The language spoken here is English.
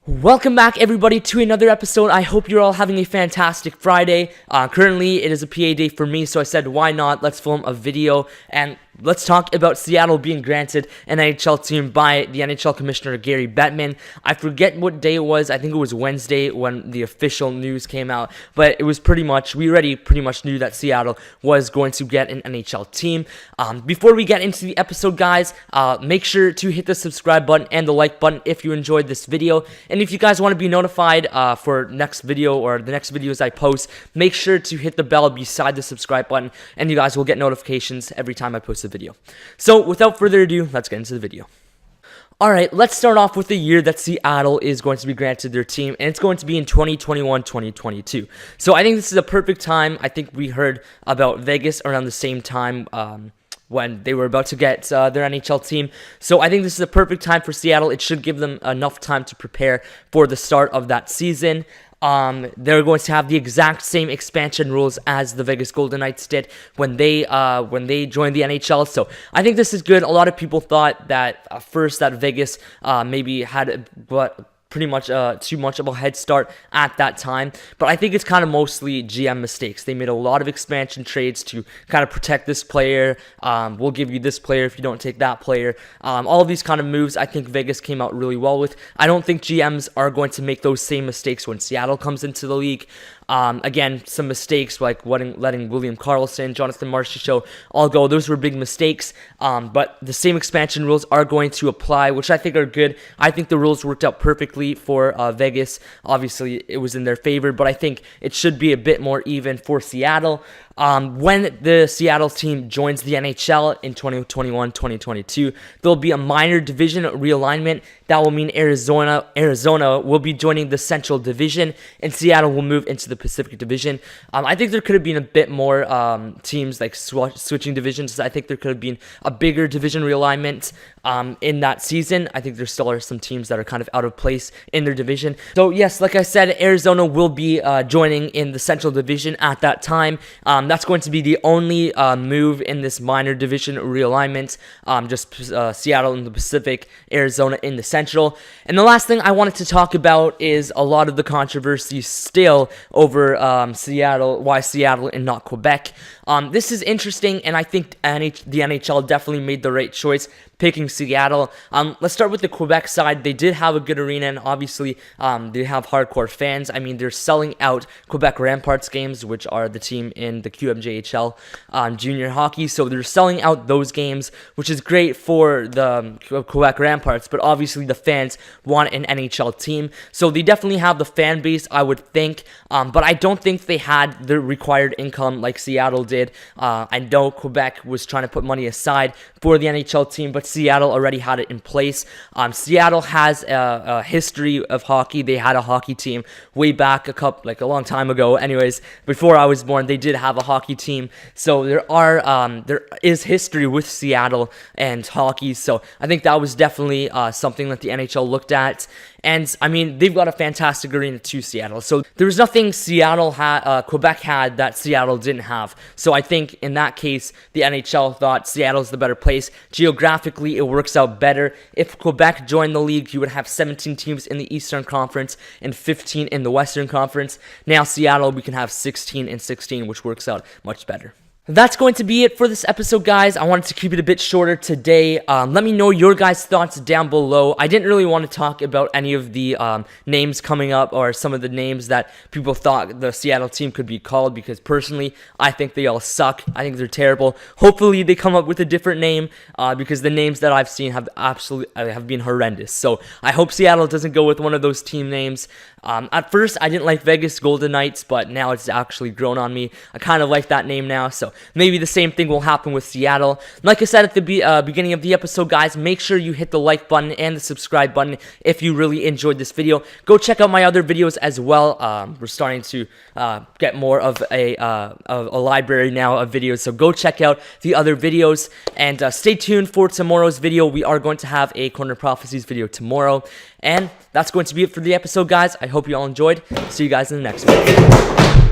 Welcome back, everybody, to another episode. I hope you're all having a fantastic Friday. Currently, it is a PA day for me, so I said, why not? Let's film a video, and let's talk about Seattle being granted an NHL team by the NHL Commissioner, Gary Bettman. I forget what day it was. I think it was Wednesday when the official news came out, but it was we already pretty much knew that Seattle was going to get an NHL team. Before we get into the episode, guys, make sure to hit the subscribe button and the like button if you enjoyed this video. And if you guys want to be notified for next video or the next videos I post, make sure to hit the bell beside the subscribe button, and you guys will get notifications every time I post a video. So without further ado, let's get into the video. Alright, let's start off with the year that Seattle is going to be granted their team, and it's going to be in 2021-2022. So I think this is a perfect time. I think we heard about Vegas around the same time when they were about to get their NHL team. So I think this is a perfect time for Seattle. It should give them enough time to prepare for the start of that season. They're going to have the exact same expansion rules as the Vegas Golden Knights did when they joined the NHL. So I think this is good. A lot of people thought that first that Vegas maybe had pretty much too much of a head start at that time, but I think it's kind of mostly GM mistakes. They made a lot of expansion trades to kind of protect this player. We'll give you this player if you don't take that player. All of these kind of moves I think Vegas came out really well with. I don't think GMs are going to make those same mistakes when Seattle comes into the league. Again, some mistakes like letting William Karlsson, Jonathan Marchessault all go. Those were big mistakes, but the same expansion rules are going to apply, which I think are good. I think the rules worked out perfectly for Vegas. Obviously, it was in their favor, but I think it should be a bit more even for Seattle. When the Seattle team joins the NHL in 2021-2022, there'll be a minor division realignment. That will mean Arizona will be joining the Central Division, and Seattle will move into the Pacific Division. I think there could have been a bit more teams like switching divisions. I think there could have been a bigger division realignment in that season. I think there still are some teams that are kind of out of place in their division. So yes, like I said, Arizona will be joining in the Central Division at that time. That's going to be the only move in this minor division realignment. Just Seattle in the Pacific, Arizona in the Central. And the last thing I wanted to talk about is a lot of the controversy still over Seattle, why Seattle and not Quebec. This is interesting, and I think the NHL definitely made the right choice picking Seattle. Let's start with the Quebec side. They did have a good arena, and obviously they have hardcore fans. I mean, they're selling out Quebec Ramparts games, which are the team in the QMJHL junior hockey. So they're selling out those games, which is great for the Quebec Ramparts, but obviously the fans want an NHL team. So they definitely have the fan base, I would think, but I don't think they had the required income like Seattle did. I know Quebec was trying to put money aside for the NHL team, but Seattle already had it in place. Seattle has a history of hockey. They had a hockey team way back a long time ago. Anyways, before I was born, they did have a hockey team. So there is history with Seattle and hockey. So I think that was definitely something that the NHL looked at. And I mean, they've got a fantastic arena to Seattle. So there was nothing Quebec had that Seattle didn't have. So I think in that case, the NHL thought Seattle's the better place. Geographically, it works out better. If Quebec joined the league, you would have 17 teams in the Eastern Conference and 15 in the Western Conference. Now Seattle, we can have 16 and 16, which works out much better. That's going to be it for this episode, guys. I wanted to keep it a bit shorter today. Let me know your guys' thoughts down below. I didn't really want to talk about any of the names coming up or some of the names that people thought the Seattle team could be called, because personally, I think they all suck. I think they're terrible. Hopefully, they come up with a different name because the names that I've seen have been horrendous. So I hope Seattle doesn't go with one of those team names. At first, I didn't like Vegas Golden Knights, but now it's actually grown on me. I kind of like that name now, so maybe the same thing will happen with Seattle. Like I said at the beginning of the episode, guys, make sure you hit the like button and the subscribe button if you really enjoyed this video. Go check out my other videos as well. We're starting to get more of a library now of videos, so go check out the other videos, and stay tuned for tomorrow's video. We are going to have a Corner Prophecies video tomorrow, and that's going to be it for the episode, guys. I hope you all enjoyed. See you guys in the next one.